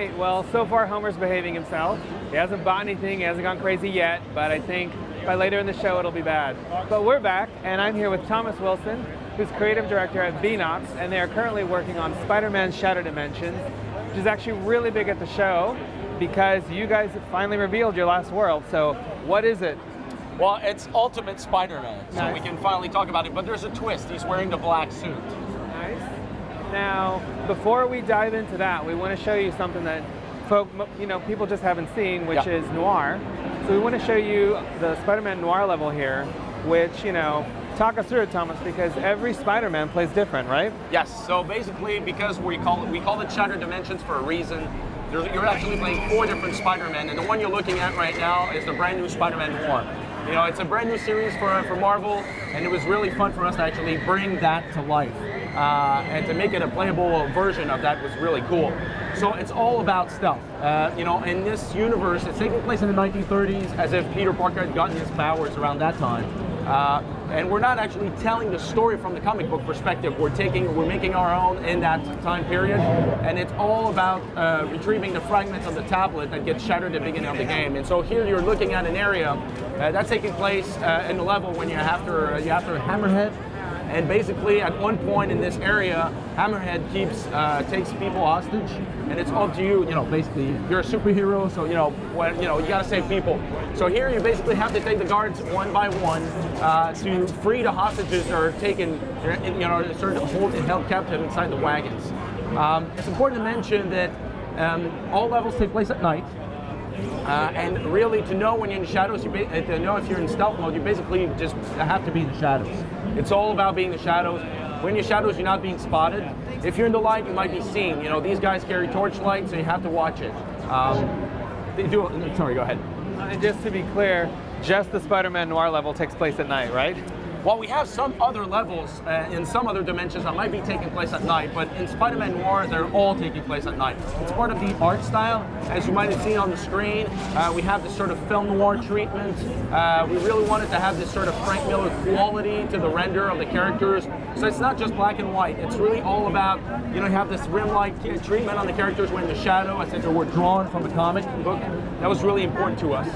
right, well, so far Homer's behaving himself. He hasn't bought anything, he hasn't gone crazy yet, but I think by later in the show it'll be bad. But we're back, and I'm here with Thomas Wilson, who's creative director at Beanox, and they are currently working on Spider-Man Shadow Dimensions, which is actually really big at the show because you guys have finally revealed your last world. So what is it? Well, it's Ultimate Spider-Man, so Nice. we can finally talk about it, but there's a twist. He's wearing the black suit. Nice. Now, before we dive into that, we want to show you something that people just haven't seen, which is Noir. So we want to show you the Spider-Man Noir level here, which, talk us through it, Thomas, because every Spider-Man plays different, right? Yes, so basically, because we call it Shattered Dimensions for a reason, you're actually playing 4 different Spider-Men, and the one you're looking at right now is the brand new Spider-Man Noir. It's a brand new series for Marvel, and it was really fun for us to actually bring that to life. And to make it a playable version of that was really cool. So it's all about stealth. In this universe, it's taking place in the 1930s, as if Peter Parker had gotten his powers around that time. And we're not actually telling the story from the comic book perspective. We're making our own in that time period, and it's all about retrieving the fragments of the tablet that gets shattered at the beginning of the game. And so here you're looking at an area that's taking place in the level when you're after Hammerhead. And basically, at one point in this area, Hammerhead takes people hostage, and it's up to you. Basically, you're a superhero, so you gotta save people. So here, you basically have to take the guards one by one to free the hostages that are taken, sort of held captive inside the wagons. It's important to mention that all levels take place at night. And really, to know when you're in the shadows, to know if you're in stealth mode, you basically just have to be in the shadows. It's all about being in the shadows. When you're in shadows, you're not being spotted. If you're in the light, you might be seen. These guys carry torchlight, so you have to watch it. Sorry, go ahead. And just to be clear, just the Spider-Man Noir level takes place at night, right? Well, we have some other levels in some other dimensions that might be taking place at night, but in Spider-Man Noir, they're all taking place at night. It's part of the art style. As you might have seen on the screen, we have this sort of film noir treatment. We really wanted to have this sort of Frank Miller quality to the render of the characters. So it's not just black and white. It's really all about, you have this rim-like treatment on the characters when in the shadow, as if they were drawn from a comic book. That was really important to us.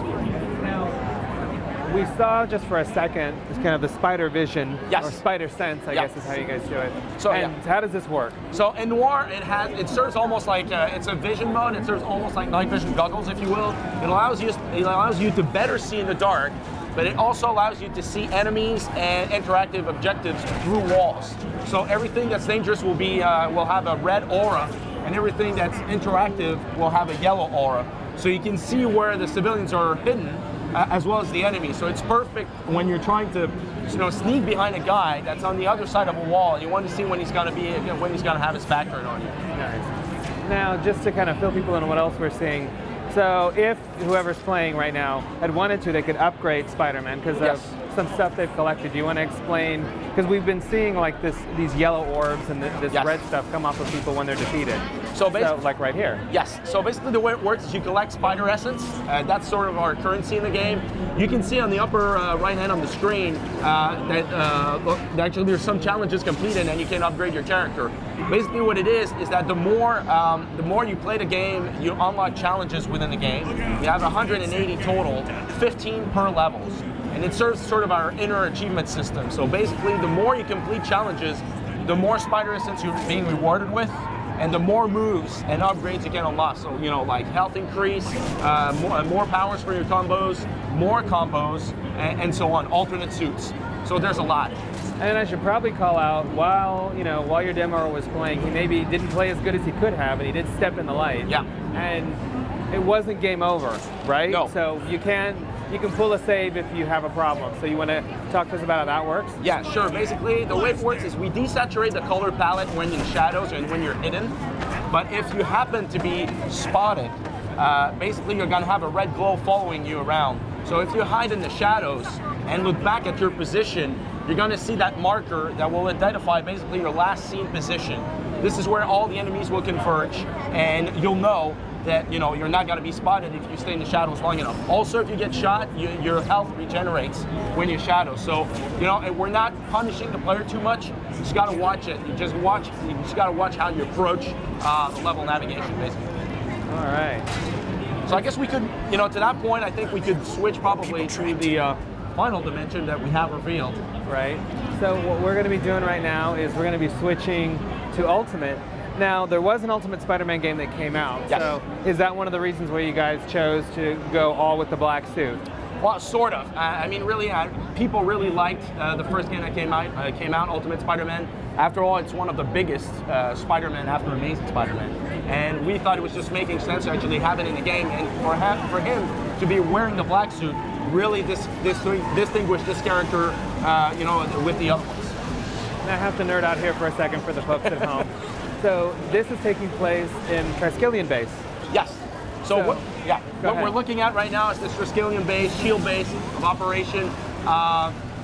We saw just for a second this kind of the spider vision, Yes. or spider sense, I guess is how you guys do it. So, how does this work? So in Noir, it serves almost like it's a vision mode. It serves almost like night vision goggles, if you will. It allows you to better see in the dark, but it also allows you to see enemies and interactive objectives through walls. So everything that's dangerous will have a red aura, and everything that's interactive will have a yellow aura. So you can see where the civilians are hidden, as well as the enemy. So it's perfect when you're trying to, sneak behind a guy that's on the other side of a wall, and you want to see when he's going to have his back turned on you. Nice. Now, just to kind of fill people in what else we're seeing. So if whoever's playing right now had wanted to, they could upgrade Spider-Man because of some stuff they've collected. Do you want to explain? Because we've been seeing like these yellow orbs and this red stuff come off of people when they're defeated. So like right here. Yes. So basically the way it works is you collect spider essence. That's sort of our currency in the game. You can see on the upper right hand on the screen that actually there's some challenges completed and you can upgrade your character. Basically what it is that the more you play the game, you unlock challenges within the game. You have 180 total, 15 per levels. And it serves sort of our inner achievement system. So basically, the more you complete challenges, the more spider essence you're being rewarded with, and the more moves and upgrades you can unlock. So, like health increase, more powers for your combos, more combos, and so on, alternate suits. So there's a lot. And I should probably call out, while your demo was playing, he maybe didn't play as good as he could have, and he did step in the light. Yeah. And it wasn't game over, right? No. So you can pull a save if you have a problem. So you want to talk to us about how that works? Yeah, sure. Basically, the way it works is we desaturate the color palette when you're in shadows and when you're hidden. But if you happen to be spotted, basically you're going to have a red glow following you around. So if you hide in the shadows and look back at your position, you're going to see that marker that will identify basically your last seen position. This is where all the enemies will converge, and you'll know that you're not going to be spotted if you stay in the shadows long enough. Also, if you get shot, your health regenerates when you're shadows. So we're not punishing the player too much. You just got to watch it. You just got to watch how you approach the level navigation, basically. All right. So I guess we could, to that point, I think we could switch probably to the final dimension that we have revealed. Right. So what we're going to be doing right now is we're going to be switching to Ultimate. Now, there was an Ultimate Spider-Man game that came out. Yes. So is that one of the reasons why you guys chose to go all with the black suit? Well, sort of. I mean, really, people really liked the first game that came out, Ultimate Spider-Man. After all, it's one of the biggest Spider-Man after Amazing Spider-Man. And we thought it was just making sense to actually have it in the game. And for him to be wearing the black suit really distinguish this character, with the other ones. And I have to nerd out here for a second for the folks at home. So this is taking place in Triskelion base. Yes. So what we're looking at right now is this Triskelion base, shield base of operation.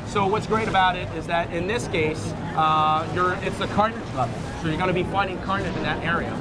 So what's great about it is that in this case, it's the Carnage level. So you're going to be fighting Carnage in that area.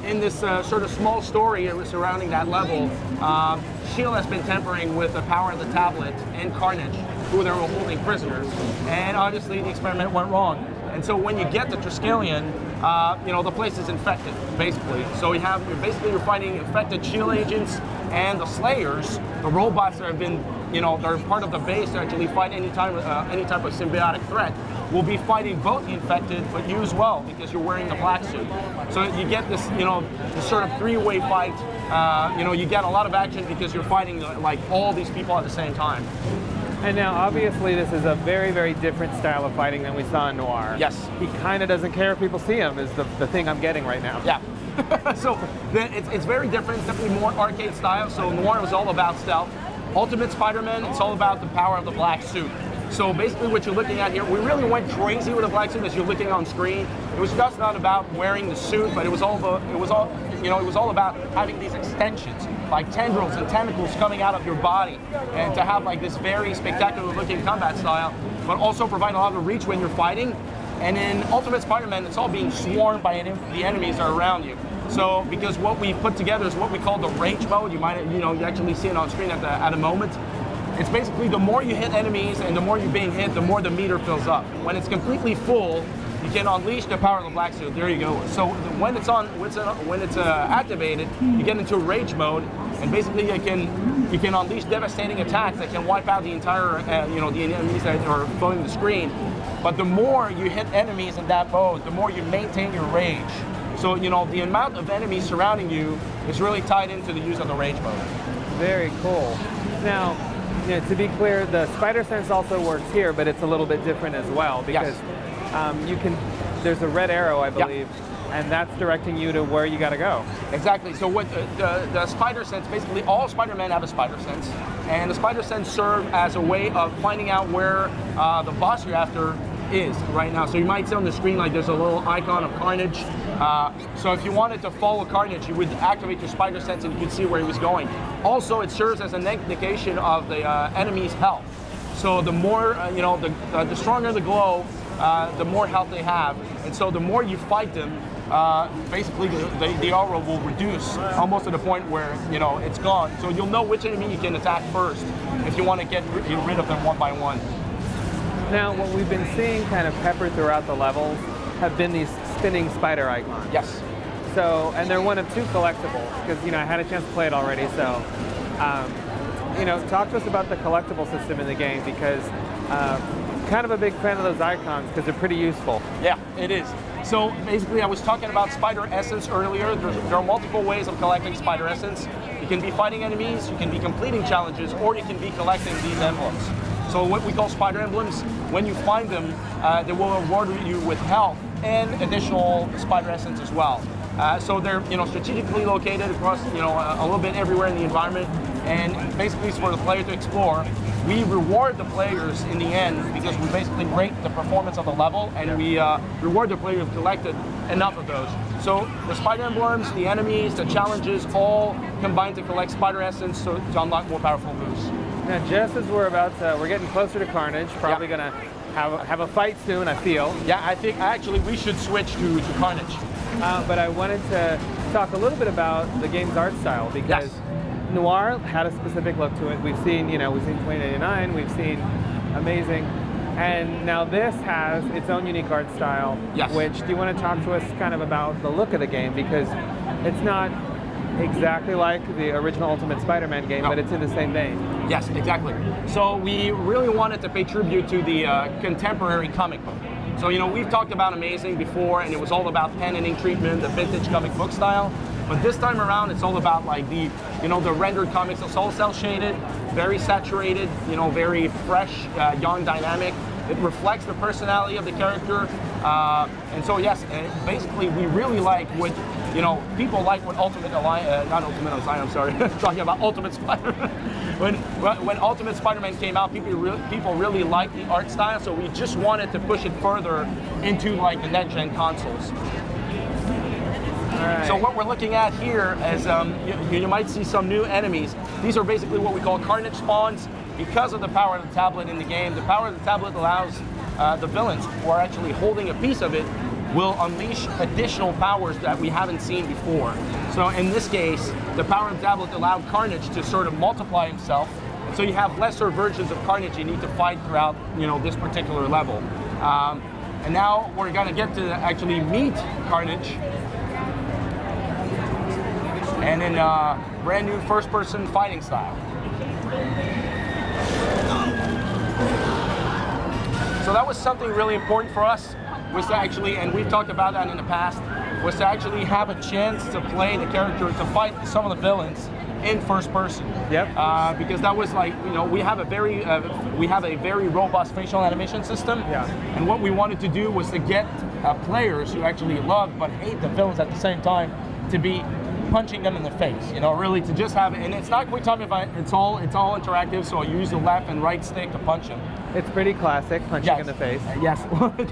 In this sort of small story surrounding that level, S.H.I.E.L.D. has been tampering with the power of the tablet and Carnage, who they were holding prisoners. And obviously the experiment went wrong. And so when you get to Triskelion, the place is infected, basically. So you're fighting infected S.H.I.E.L.D. agents and the Slayers, the robots that have been, they're part of the base to actually fight any type of symbiotic threat, will be fighting both the infected, but you as well, because you're wearing the black suit. So you get this, this sort of three-way fight. You get a lot of action because you're fighting like all these people at the same time. And now, obviously, this is a very, very different style of fighting than we saw in Noir. Yes. He kind of doesn't care if people see him, is the thing I'm getting right now. Yeah. So it's very different. It's definitely more arcade style. So Noir was all about stealth. Ultimate Spider-Man, it's all about the power of the black suit. So basically what you're looking at here, we really went crazy with the black suit as you're looking on screen. It was just not about wearing the suit, but it was all about having these extensions, like tendrils and tentacles coming out of your body, and to have like this very spectacular looking combat style, but also provide a lot of reach when you're fighting. And in Ultimate Spider-Man, it's all being swarmed by the enemies that are around you. So because what we put together is what we call the rage mode. You might you actually see it on screen at a moment. It's basically the more you hit enemies and the more you're being hit, the more the meter fills up. When it's completely full, you can unleash the power of the black suit. There you go. So when it's activated, you get into rage mode, and basically you can unleash devastating attacks that can wipe out the entire the enemies that are filling the screen. But the more you hit enemies in that mode, the more you maintain your rage. So the amount of enemies surrounding you is really tied into the use of the rage mode. Very cool. Now, to be clear, the spider sense also works here, but it's a little bit different as well because there's a red arrow, I believe, and that's directing you to where you got to go. Exactly. So what the spider sense, basically all Spider-Men have a spider sense, and the spider sense serves as a way of finding out where the boss you're after is right now. So you might see on the screen like there's a little icon of Carnage. So if you wanted to follow Carnage, you would activate your spider sense and you could see where he was going. Also, it serves as an indication of the enemy's health. So the more, the stronger the glow, the more health they have. And so the more you fight them, basically the aura will reduce almost to the point where, it's gone. So you'll know which enemy you can attack first if you want to get rid of them one by one. Now, what we've been seeing kind of peppered throughout the levels have been these spinning spider icons. Yes. So, and they're one of two collectibles, because, I had a chance to play it already, so, talk to us about the collectible system in the game, because kind of a big fan of those icons, because they're pretty useful. Yeah, it is. So basically, I was talking about Spider Essence earlier. There are multiple ways of collecting Spider Essence. You can be fighting enemies, you can be completing challenges, or you can be collecting these emblems. So what we call spider emblems, when you find them, they will reward you with health and additional spider essence as well. So they're strategically located across a little bit everywhere in the environment, and basically it's for the player to explore. We reward the players in the end because we basically rate the performance of the level, and we reward the player who've collected enough of those. So the spider emblems, the enemies, the challenges, all combine to collect spider essence to unlock more powerful moves. Now, just as we're getting closer to Carnage, probably gonna have a fight soon, I feel. Yeah, I think actually we should switch to Carnage. But I wanted to talk a little bit about the game's art style, because Noir had a specific look to it. We've seen 2089, we've seen Amazing, and now this has its own unique art style. Yes. Which, do you want to talk to us kind of about the look of the game, because it's not exactly like the original Ultimate Spider-Man game, No. but it's in the same vein. Yes, exactly. So we really wanted to pay tribute to the contemporary comic book. So, you know, we've talked about Amazing before, and it was all about pen and ink treatment, the vintage comic book style. But this time around, it's all about like the, you know, the rendered comics. It's all cell shaded, very saturated, you know, very fresh, young, dynamic. It reflects the personality of the character. And so, yes, basically, we really like what, you know, people like what Ultimate Alliance, not Ultimate Alliance, I'm sorry, talking about Ultimate Spider-Man. When Ultimate Spider-Man came out, people really liked the art style, so we just wanted to push it further into like the next-gen consoles. Right. So what we're looking at here is, you might see some new enemies. These are basically what we call Carnage spawns. Because of the power of the tablet in the game, the power of the tablet allows the villains who are actually holding a piece of it will unleash additional powers that we haven't seen before. So in this case, the power of the tablet allowed Carnage to sort of multiply himself. So you have lesser versions of Carnage you need to fight throughout, you know, this particular level. And now we're gonna get to actually meet Carnage. And in brand new first-person fighting style. So that was something really important for us, was to actually, and we've talked about that in the past, was to actually have a chance to play the character, to fight some of the villains in first person. Yep. Because that was like, you know, we have a very robust facial animation system. Yeah. And what we wanted to do was to get players who actually love but hate the villains at the same time to be punching them in the face, you know, really to just have it. And it's not quick time event, it's all interactive, so you use the left and right stick to punch them. It's pretty classic, punching in the face. Yes,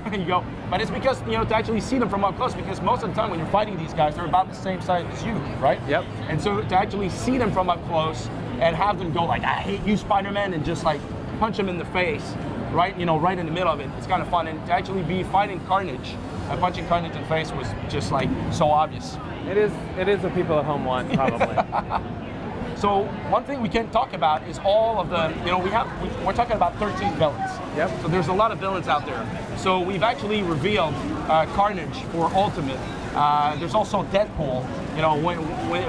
there you go. But it's because, you know, to actually see them from up close, because most of the time when you're fighting these guys, they're about the same size as you, right? Yep. And so to actually see them from up close and have them go like, I hate you, Spider-Man, and just like punch them in the face, right, you know, right in the middle of it, it's kind of fun. And to actually be fighting Carnage, punching Carnage in the face was just like so obvious. It is what people at home want, probably. So one thing we can talk about is all of the, you know, we're talking about 13 villains. Yep. So there's a lot of villains out there. So we've actually revealed Carnage for Ultimate. There's also Deadpool, you know,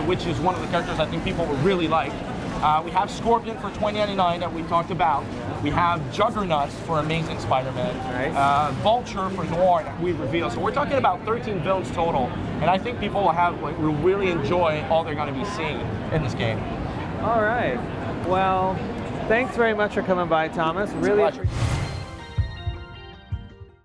which is one of the characters I think people will really like. We have Scorpion for $20.99 that we talked about. We have Juggernaut for Amazing Spider-Man. Right. Vulture for Noir that we revealed. So we're talking about 13 villains total, and I think people will really enjoy all they're going to be seeing in this game. All right. Well, thanks very much for coming by, Thomas. It's a pleasure.